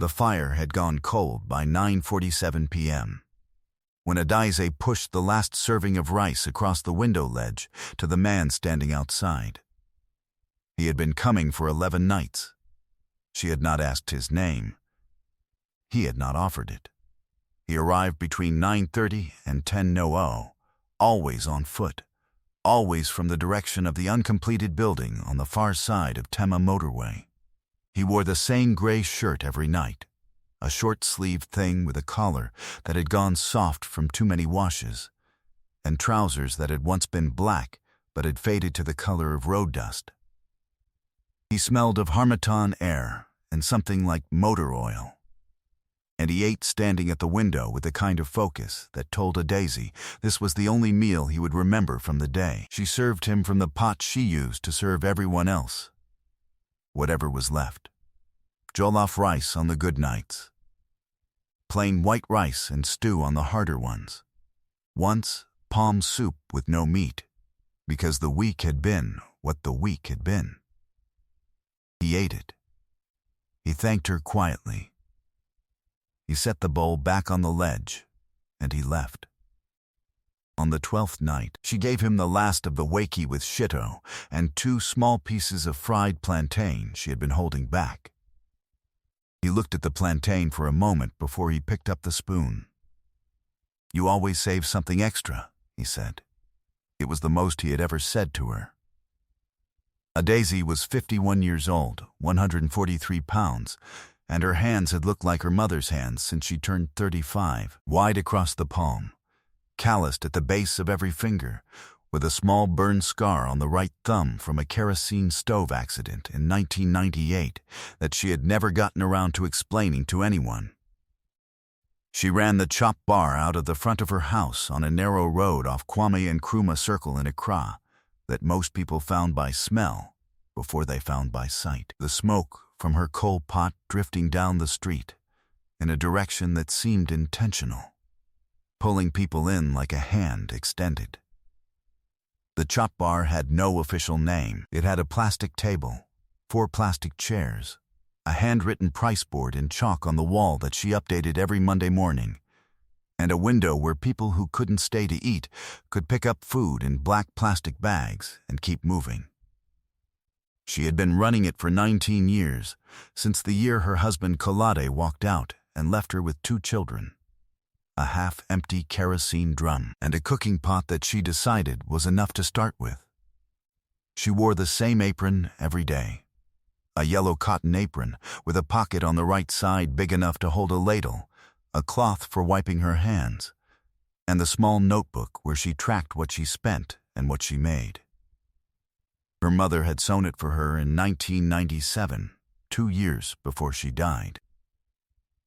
The fire had gone cold by 9:47 p.m. when Adaize pushed the last serving of rice across the window ledge to the man standing outside. He had been coming for 11 nights. She had not asked his name. He had not offered it. He arrived between 9:30 and 10:00, always on foot, always from the direction of the uncompleted building on the far side of Tema motorway. He wore the same gray shirt every night, a short-sleeved thing with a collar that had gone soft from too many washes, and trousers that had once been black but had faded to the color of road dust. He smelled of Harmattan air and something like motor oil. And he ate standing at the window with a kind of focus that told Adaize this was the only meal he would remember from the day. She served him from the pot she used to serve everyone else. Whatever was left. Jollof rice on the good nights. Plain white rice and stew on the harder ones. Once, palm soup with no meat, because the week had been what the week had been. He ate it. He thanked her quietly. He set the bowl back on the ledge, and he left. On the 12th night, she gave him the last of the wakey with shito and 2 small pieces of fried plantain she had been holding back. He looked at the plantain for a moment before he picked up the spoon. "You always save something extra," he said. It was the most he had ever said to her. Adaize was 51 years old, 143 pounds, and her hands had looked like her mother's hands since she turned 35, wide across the palm, calloused at the base of every finger, with a small burn scar on the right thumb from a kerosene stove accident in 1998 that she had never gotten around to explaining to anyone. She ran the chop bar out of the front of her house on a narrow road off Kwame Nkrumah Circle in Accra that most people found by smell before they found by sight. The smoke from her coal pot drifting down the street in a direction that seemed intentional, pulling people in like a hand extended. The chop bar had no official name. It had a plastic table, 4 plastic chairs, a handwritten price board in chalk on the wall that she updated every Monday morning, and a window where people who couldn't stay to eat could pick up food in black plastic bags and keep moving. She had been running it for 19 years, since the year her husband Kolade walked out and left her with 2 children, a half-empty kerosene drum, and a cooking pot that she decided was enough to start with. She wore the same apron every day, a yellow cotton apron with a pocket on the right side big enough to hold a ladle, a cloth for wiping her hands, and the small notebook where she tracked what she spent and what she made. Her mother had sewn it for her in 1997, 2 years before she died.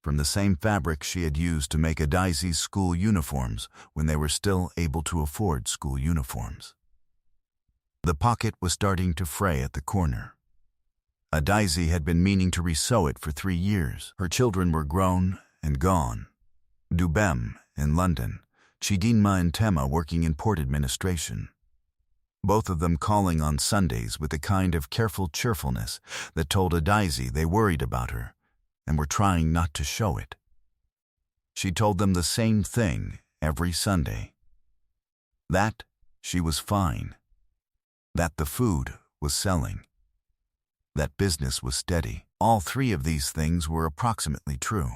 From the same fabric she had used to make Adaize's school uniforms when they were still able to afford school uniforms. The pocket was starting to fray at the corner. Adaize had been meaning to resew it for 3 years. Her children were grown and gone. Dubem in London, Chidinma in Tema working in port administration. Both of them calling on Sundays with a kind of careful cheerfulness that told Adaize they worried about her and were trying not to show it. She told them the same thing every Sunday. That she was fine. That the food was selling. That business was steady. All 3 of these things were approximately true,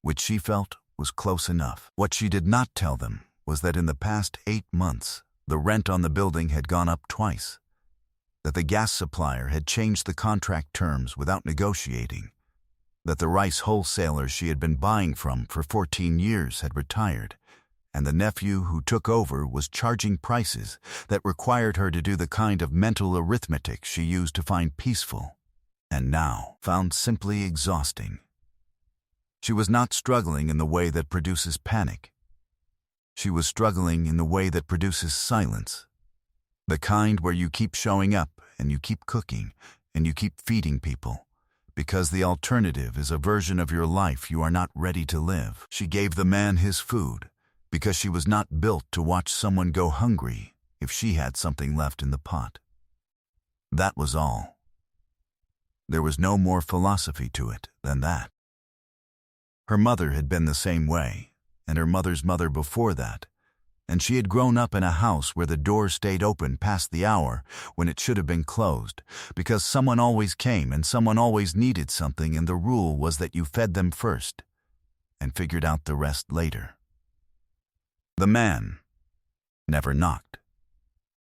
which she felt was close enough. What she did not tell them was that in the past 8 months, the rent on the building had gone up twice, that the gas supplier had changed the contract terms without negotiating, that the rice wholesaler she had been buying from for 14 years had retired, and the nephew who took over was charging prices that required her to do the kind of mental arithmetic she used to find peaceful, and now found simply exhausting. She was not struggling in the way that produces panic. She was struggling in the way that produces silence, the kind where you keep showing up and you keep cooking and you keep feeding people, because the alternative is a version of your life you are not ready to live. She gave the man his food because she was not built to watch someone go hungry if she had something left in the pot. That was all. There was no more philosophy to it than that. Her mother had been the same way, and her mother's mother before that, and she had grown up in a house where the door stayed open past the hour when it should have been closed, because someone always came and someone always needed something, and the rule was that you fed them first and figured out the rest later. The man never knocked.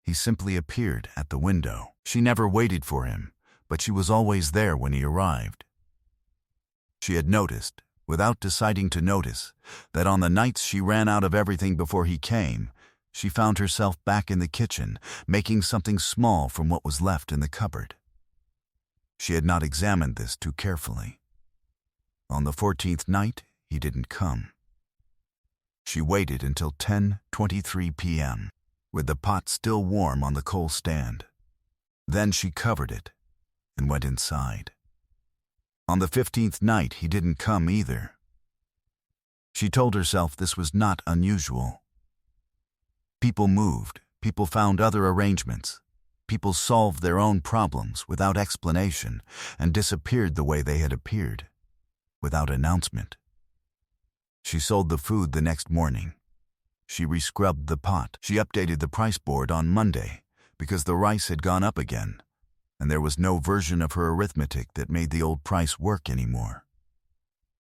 He simply appeared at the window. She never waited for him, but she was always there when he arrived. She had noticed, without deciding to notice, that on the nights she ran out of everything before he came, she found herself back in the kitchen, making something small from what was left in the cupboard. She had not examined this too carefully. On the 14th night, he didn't come. She waited until 10:23 p.m., with the pot still warm on the coal stand. Then she covered it and went inside. On the 15th night, he didn't come either. She told herself this was not unusual. People moved, people found other arrangements, people solved their own problems without explanation and disappeared the way they had appeared, without announcement. She sold the food the next morning. She rescrubbed the pot. She updated the price board on Monday because the rice had gone up again, and there was no version of her arithmetic that made the old price work anymore.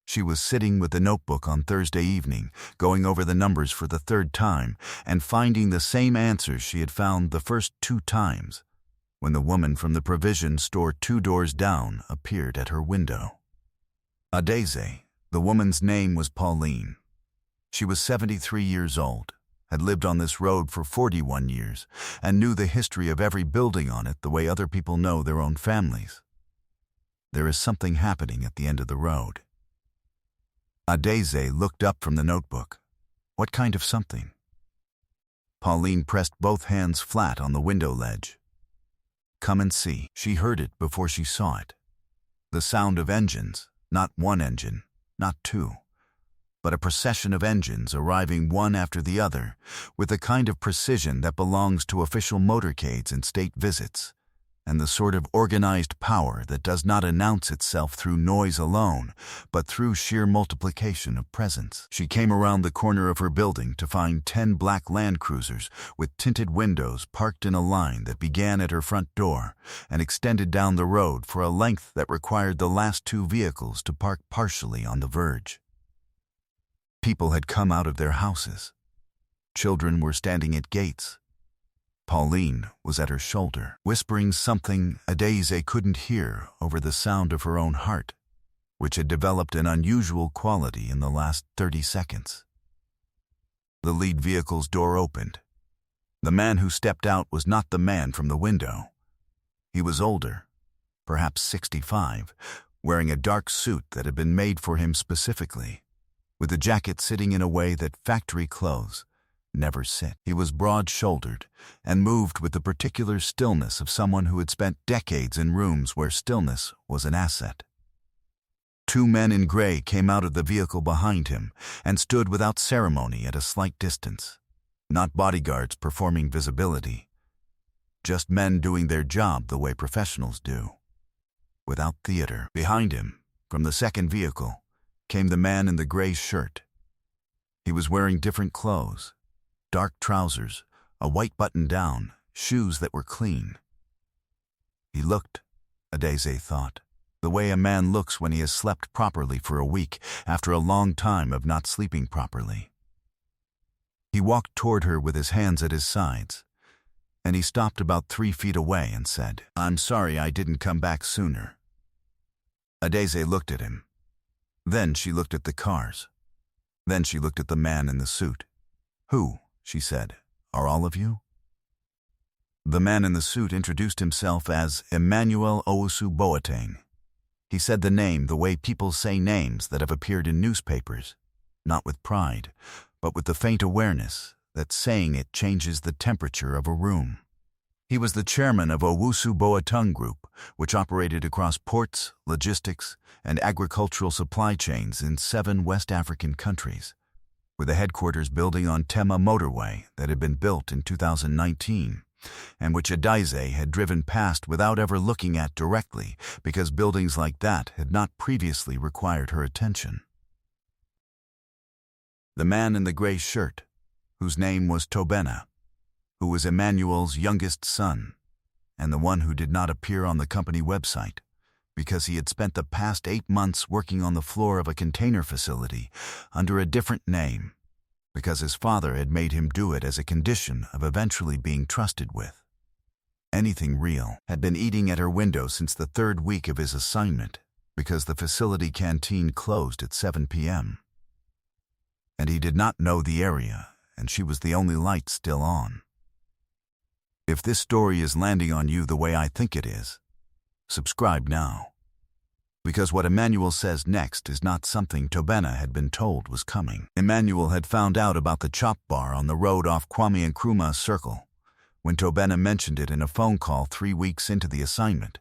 She was sitting with the notebook on Thursday evening, going over the numbers for the third time and finding the same answers she had found the first 2 times, when the woman from the provision store 2 doors down appeared at her window. Adeze, the woman's name was Pauline. She was 73 years old, had lived on this road for 41 years, and knew the history of every building on it the way other people know their own families. There is something happening at the end of the road. Adeze looked up from the notebook. What kind of something? Pauline pressed both hands flat on the window ledge. Come and see. She heard it before she saw it. The sound of engines, not one engine, not 2. But a procession of engines arriving one after the other, with the kind of precision that belongs to official motorcades and state visits, and the sort of organized power that does not announce itself through noise alone, but through sheer multiplication of presence. She came around the corner of her building to find 10 black Land Cruisers with tinted windows parked in a line that began at her front door and extended down the road for a length that required the last 2 vehicles to park partially on the verge. People had come out of their houses. Children were standing at gates. Pauline was at her shoulder, whispering something Adeze couldn't hear over the sound of her own heart, which had developed an unusual quality in the last 30 seconds. The lead vehicle's door opened. The man who stepped out was not the man from the window. He was older, perhaps 65, wearing a dark suit that had been made for him specifically, with the jacket sitting in a way that factory clothes never sit. He was broad-shouldered and moved with the particular stillness of someone who had spent decades in rooms where stillness was an asset. 2 men in gray came out of the vehicle behind him and stood without ceremony at a slight distance, not bodyguards performing visibility, just men doing their job the way professionals do, without theater. Behind him, from the second vehicle, came the man in the gray shirt. He was wearing different clothes, dark trousers, a white button-down, shoes that were clean. He looked, Adeze thought, the way a man looks when he has slept properly for a week after a long time of not sleeping properly. He walked toward her with his hands at his sides, and he stopped about 3 feet away and said, "I'm sorry I didn't come back sooner." Adeze looked at him. Then she looked at the cars. Then she looked at the man in the suit. "Who?" she said. "Are all of you?" The man in the suit introduced himself as Emmanuel Owusu Boateng. He said the name the way people say names that have appeared in newspapers, not with pride, but with the faint awareness that saying it changes the temperature of a room. He was the chairman of Owusu Boateng Group, which operated across ports, logistics, and agricultural supply chains in 7 West African countries, with a headquarters building on Tema motorway that had been built in 2019, and which Adeze had driven past without ever looking at directly because buildings like that had not previously required her attention. The man in the gray shirt, whose name was Tobena, who was Emmanuel's youngest son, and the one who did not appear on the company website because he had spent the past 8 months working on the floor of a container facility under a different name, because his father had made him do it as a condition of eventually being trusted with. Anything Real had been eating at her window since the 3rd week of his assignment because the facility canteen closed at 7 p.m. And he did not know the area, and she was the only light still on. If this story is landing on you the way I think it is, subscribe now. Because what Emmanuel says next is not something Tobena had been told was coming. Emmanuel had found out about the chop bar on the road off Kwame Nkrumah Circle when Tobena mentioned it in a phone call 3 weeks into the assignment.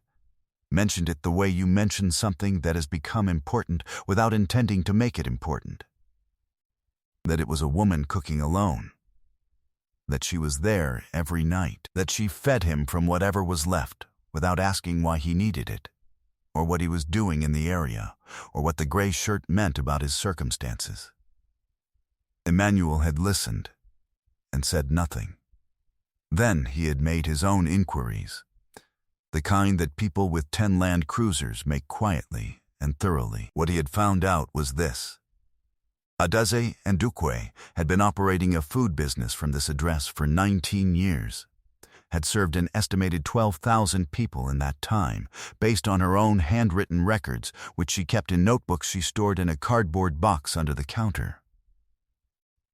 Mentioned it the way you mention something that has become important without intending to make it important. That it was a woman cooking alone. That she was there every night. That she fed him from whatever was left without asking why he needed it, or what he was doing in the area, or what the gray shirt meant about his circumstances. Emmanuel had listened and said nothing. Then he had made his own inquiries, the kind that people with 10 Land Cruisers make quietly and thoroughly. What he had found out was this. Adaze Ndukwe had been operating a food business from this address for 19 years, had served an estimated 12,000 people in that time, based on her own handwritten records, which she kept in notebooks she stored in a cardboard box under the counter.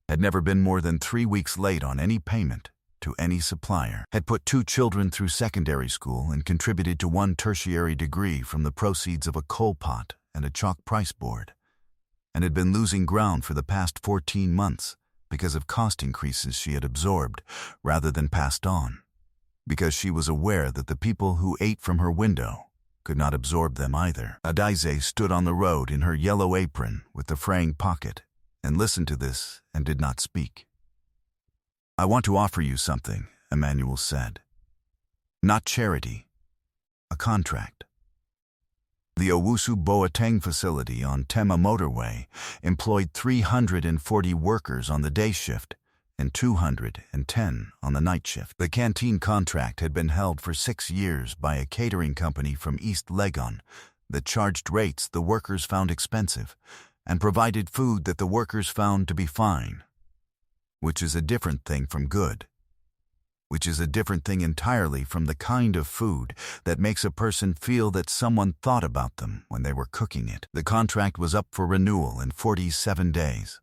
Had never been more than 3 weeks late on any payment to any supplier. Had put 2 children through secondary school and contributed to 1 tertiary degree from the proceeds of a coal pot and a chalk price board. And had been losing ground for the past 14 months because of cost increases she had absorbed rather than passed on, because she was aware that the people who ate from her window could not absorb them either. Adaze stood on the road in her yellow apron with the fraying pocket and listened to this and did not speak. "I want to offer you something," Emmanuel said. "Not charity, a contract." The Owusu Boateng facility on Tema Motorway employed 340 workers on the day shift and 210 on the night shift. The canteen contract had been held for 6 years by a catering company from East Legon that charged rates the workers found expensive and provided food that the workers found to be fine, which is a different thing from good, which is a different thing entirely from the kind of food that makes a person feel that someone thought about them when they were cooking it. The contract was up for renewal in 47 days.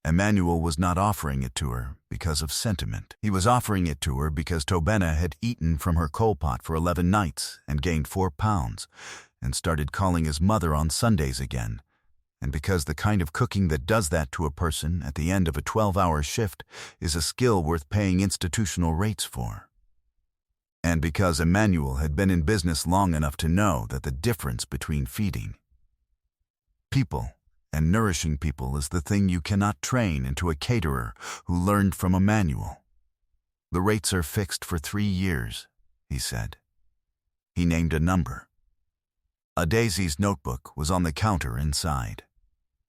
Emmanuel was not offering it to her because of sentiment. He was offering it to her because Tobena had eaten from her coal pot for 11 nights and gained 4 pounds and started calling his mother on Sundays again, and because the kind of cooking that does that to a person at the end of a 12-hour shift is a skill worth paying institutional rates for. And because Emmanuel had been in business long enough to know that the difference between feeding people and nourishing people is the thing you cannot train into a caterer who learned from a manual. "The rates are fixed for 3 years," he said. He named a number. Adaze's notebook was on the counter inside.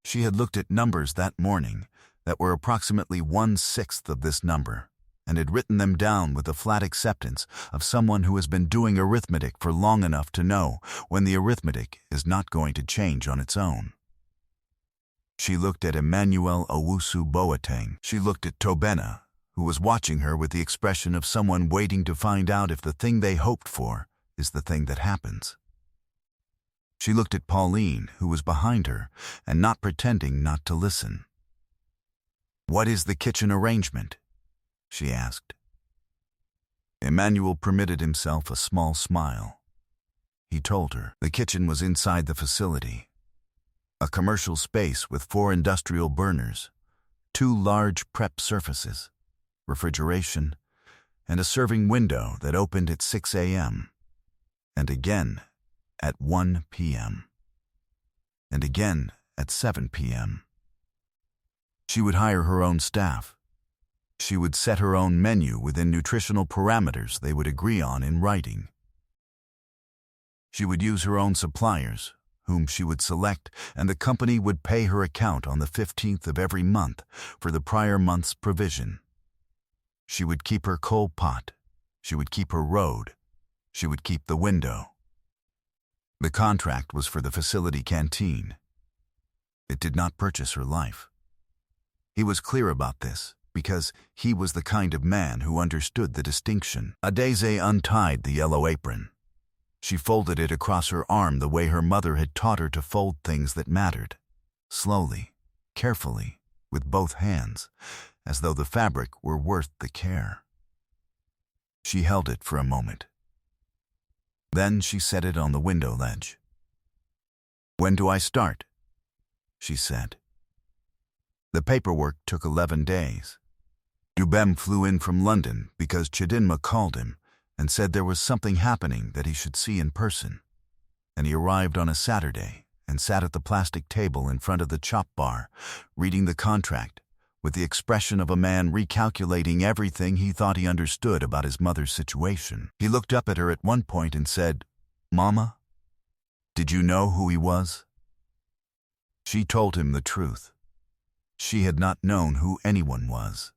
She had looked at numbers that morning that were approximately 1/6 of this number and had written them down with the flat acceptance of someone who has been doing arithmetic for long enough to know when the arithmetic is not going to change on its own. She looked at Emmanuel Owusu Boateng. She looked at Tobena, who was watching her with the expression of someone waiting to find out if the thing they hoped for is the thing that happens. She looked at Pauline, who was behind her, and not pretending not to listen. "What is the kitchen arrangement?" she asked. Emmanuel permitted himself a small smile. He told her the kitchen was inside the facility. A commercial space with 4 industrial burners, 2 large prep surfaces, refrigeration, and a serving window that opened at 6 a.m., and again at 1 p.m., and again at 7 p.m. She would hire her own staff. She would set her own menu within nutritional parameters they would agree on in writing. She would use her own suppliers, whom she would select, and the company would pay her account on the 15th of every month for the prior month's provision. She would keep her coal pot. She would keep her road. She would keep the window. The contract was for the facility canteen. It did not purchase her life. He was clear about this, because he was the kind of man who understood the distinction. Adeze untied the yellow apron. She folded it across her arm the way her mother had taught her to fold things that mattered, slowly, carefully, with both hands, as though the fabric were worth the care. She held it for a moment. Then she set it on the window ledge. "When do I start?" she said. The paperwork took 11 days. Dubem flew in from London because Chidinma called him and said there was something happening that he should see in person, and he arrived on a Saturday and sat at the plastic table in front of the chop bar, reading the contract with the expression of a man recalculating everything he thought he understood about his mother's situation. He looked up at her at one point and said, "Mama, did you know who he was?" She told him the truth. She had not known who anyone was.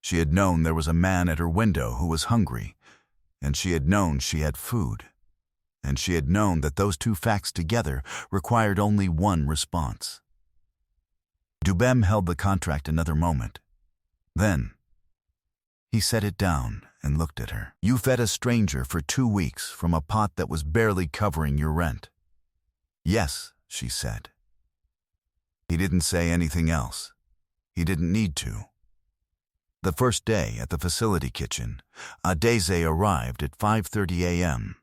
She had known there was a man at her window who was hungry, and she had known she had food, and she had known that those two facts together required only one response. Dubem held the contract another moment. Then he set it down and looked at her. "You fed a stranger for 2 weeks from a pot that was barely covering your rent." "Yes," she said. He didn't say anything else. He didn't need to. The first day at the facility kitchen, Adeze arrived at 5:30 a.m.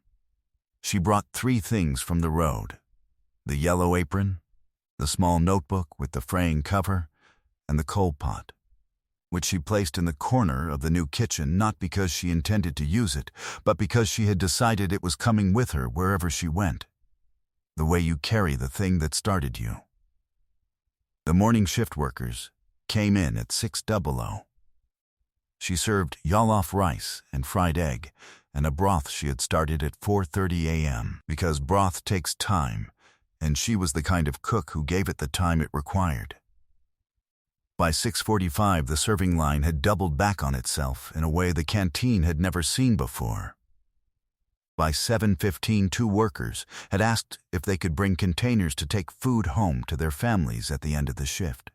She brought 3 things from the road: the yellow apron, the small notebook with the fraying cover, and the coal pot, which she placed in the corner of the new kitchen not because she intended to use it, but because she had decided it was coming with her wherever she went, the way you carry the thing that started you. The morning shift workers came in at 6:00. She served jollof rice and fried egg and a broth she had started at 4:30 a.m. because broth takes time, and she was the kind of cook who gave it the time it required. By 6:45, the serving line had doubled back on itself in a way the canteen had never seen before. By 7:15, 2 workers had asked if they could bring containers to take food home to their families at the end of the shift.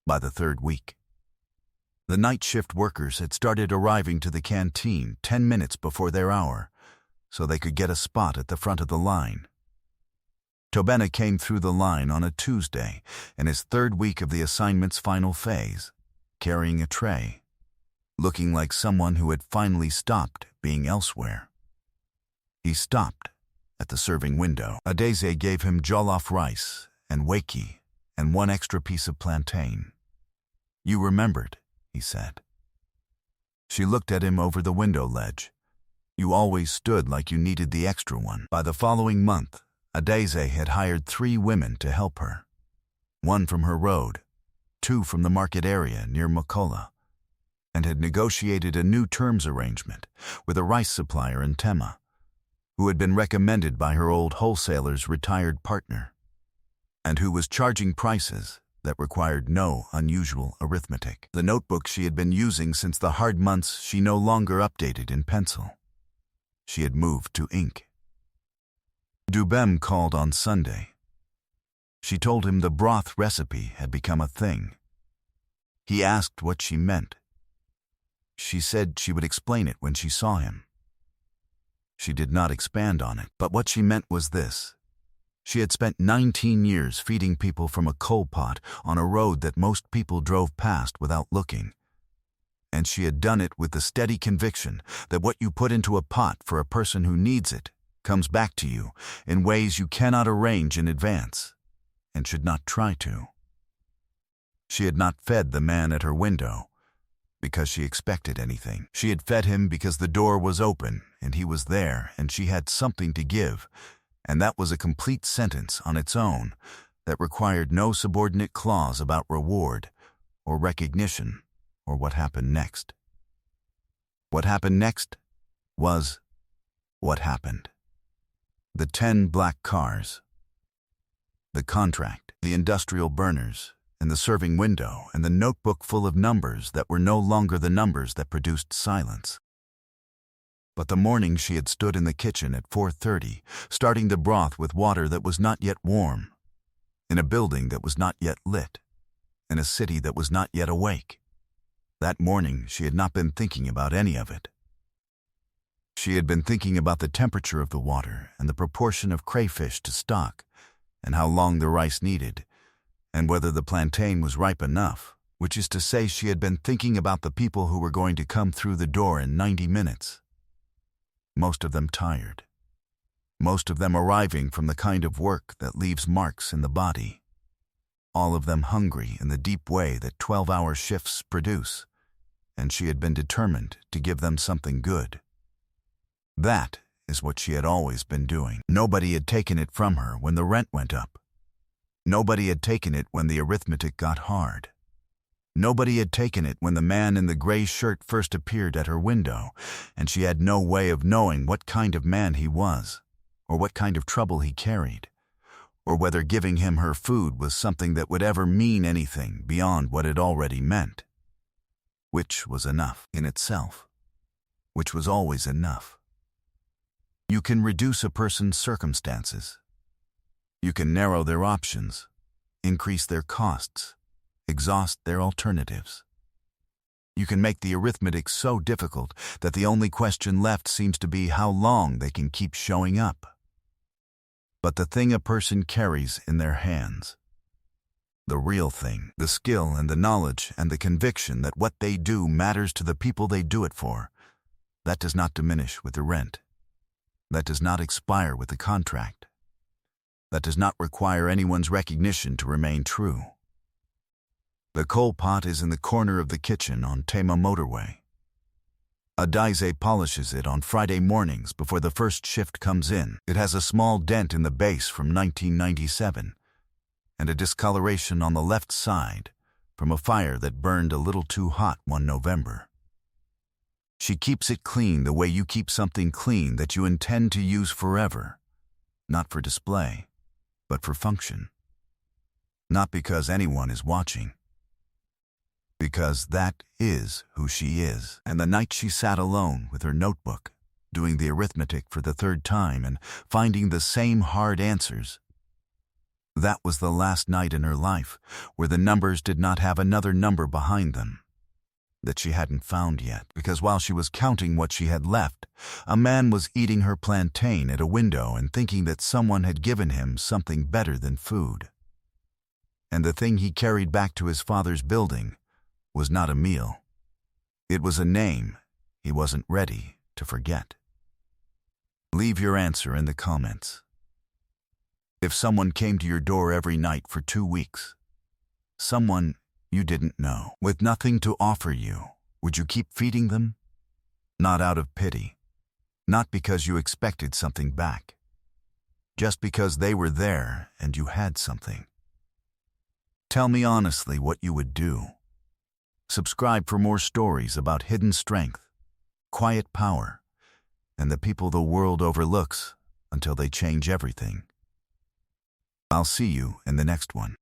By the 3rd week, the night shift workers had started arriving to the canteen 10 minutes before their hour, so they could get a spot at the front of the line. Tobena came through the line on a Tuesday in his 3rd week of the assignment's final phase, carrying a tray, looking like someone who had finally stopped being elsewhere. He stopped at the serving window. Adeze gave him jollof rice and wakey and 1 extra piece of plantain. "You remembered," he said. She looked at him over the window ledge. "You always stood like you needed the extra one." By the following month, Adeze had hired 3 women to help her. 1 from her road, 2 from the market area near Makola, and had negotiated a new terms arrangement with a rice supplier in Tema, who had been recommended by her old wholesaler's retired partner, and who was charging prices that required no unusual arithmetic. The notebook she had been using since the hard months she no longer updated in pencil. She had moved to ink. Dubem called on Sunday. She told him the broth recipe had become a thing. He asked what she meant. She said she would explain it when she saw him. She did not expand on it, but what she meant was this. She had spent 19 years feeding people from a coal pot on a road that most people drove past without looking. And she had done it with the steady conviction that what you put into a pot for a person who needs it comes back to you in ways you cannot arrange in advance, and should not try to. She had not fed the man at her window because she expected anything. She had fed him because the door was open and he was there and she had something to give, and that was a complete sentence on its own that required no subordinate clause about reward or recognition or what happened next. What happened next was what happened. The 10 black cars, the contract, the industrial burners, and the serving window, and the notebook full of numbers that were no longer the numbers that produced silence. But the morning she had stood in the kitchen at 4:30, starting the broth with water that was not yet warm, in a building that was not yet lit, in a city that was not yet awake. That morning she had not been thinking about any of it. She had been thinking about the temperature of the water and the proportion of crayfish to stock, and how long the rice needed, and whether the plantain was ripe enough, which is to say she had been thinking about the people who were going to come through the door in 90 minutes. Most of them tired. Most of them arriving from the kind of work that leaves marks in the body. All of them hungry in the deep way that 12-hour shifts produce, and she had been determined to give them something good. That is what she had always been doing. Nobody had taken it from her when the rent went up. Nobody had taken it when the arithmetic got hard. Nobody had taken it when the man in the gray shirt first appeared at her window, and she had no way of knowing what kind of man he was, or what kind of trouble he carried, or whether giving him her food was something that would ever mean anything beyond what it already meant, which was enough in itself, which was always enough. You can reduce a person's circumstances. You can narrow their options, increase their costs, exhaust their alternatives. You can make the arithmetic so difficult that the only question left seems to be how long they can keep showing up. But the thing a person carries in their hands, the real thing, the skill and the knowledge and the conviction that what they do matters to the people they do it for, that does not diminish with the rent. That does not expire with the contract. That does not require anyone's recognition to remain true. The coal pot is in the corner of the kitchen on Tama motorway. Adaize polishes it on Friday mornings before the first shift comes in. It has a small dent in the base from 1997 and a discoloration on the left side from a fire that burned a little too hot one November. She keeps it clean the way you keep something clean that you intend to use forever, not for display, but for function. Not because anyone is watching. Because that is who she is. And the night she sat alone with her notebook, doing the arithmetic for the third time and finding the same hard answers, that was the last night in her life where the numbers did not have another number behind them that she hadn't found yet. Because while she was counting what she had left, a man was eating her plantain at a window and thinking that someone had given him something better than food. And the thing he carried back to his father's building was not a meal. It was a name he wasn't ready to forget. Leave your answer in the comments. If someone came to your door every night for 2 weeks, someone you didn't know, with nothing to offer you, would you keep feeding them? Not out of pity, not because you expected something back, just because they were there and you had something. Tell me honestly what you would do. Subscribe for more stories about hidden strength, quiet power, and the people the world overlooks until they change everything. I'll see you in the next one.